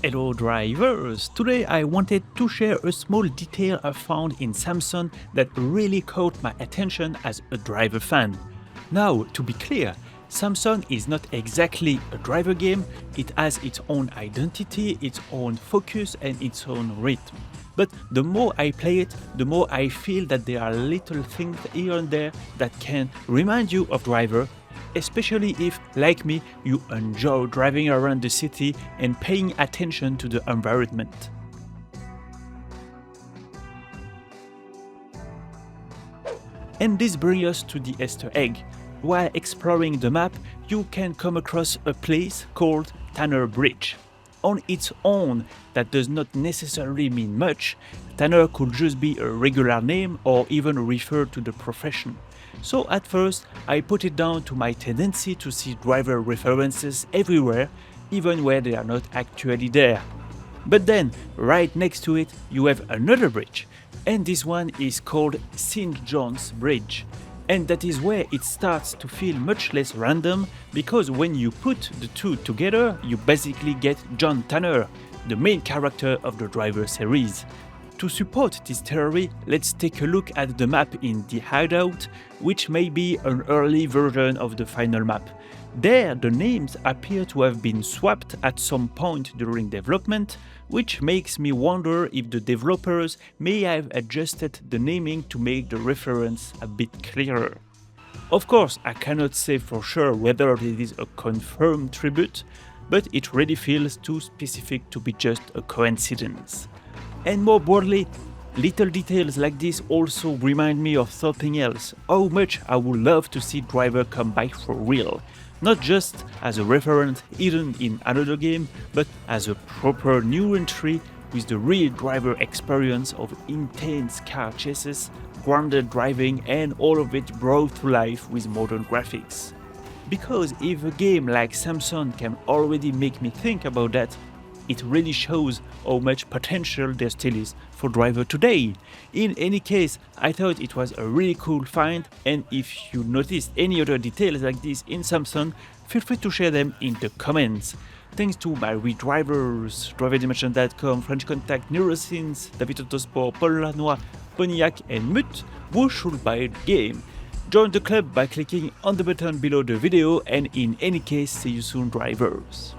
Hello drivers! Today I wanted to share a small detail I found in Samson that really caught my attention as a driver fan. Now, to be clear, Samson is not exactly a driver game, it has its own identity, its own focus and its own rhythm. But the more I play it, the more I feel that there are little things here and there that can remind you of Driver, especially if, like me, you enjoy driving around the city and paying attention to the environment. And this brings us to the Easter egg. While exploring the map, you can come across a place called Tanner Bridge. On its own, that does not necessarily mean much. Tanner could just be a regular name or even refer to the profession. So at first, I put it down to my tendency to see driver references everywhere, even where they are not actually there. But then, right next to it, you have another bridge, and this one is called St. John's Bridge. And that is where it starts to feel much less random, because when you put the two together, you basically get John Tanner, the main character of the Driver series. To support this theory, let's take a look at the map in The Hideout, which may be an early version of the final map. There, the names appear to have been swapped at some point during development, which makes me wonder if the developers may have adjusted the naming to make the reference a bit clearer. Of course, I cannot say for sure whether it is a confirmed tribute, but it really feels too specific to be just a coincidence. And more broadly, little details like this also remind me of something else, how much I would love to see Driver come back for real. Not just as a reference hidden in another game, but as a proper new entry with the real Driver experience of intense car chases, grounded driving and all of it brought to life with modern graphics. Because if a game like Samson can already make me think about that, it really shows how much potential there still is for Driver today. In any case, I thought it was a really cool find, and if you noticed any other details like this in Samson, feel free to share them in the comments. Thanks to my redrivers, driverdimension.com, French Contact, Neurosins, David Autosport, Paul Lanois, Pontiac and Mut, who should buy the game. Join the club by clicking on the button below the video, and in any case, see you soon, drivers.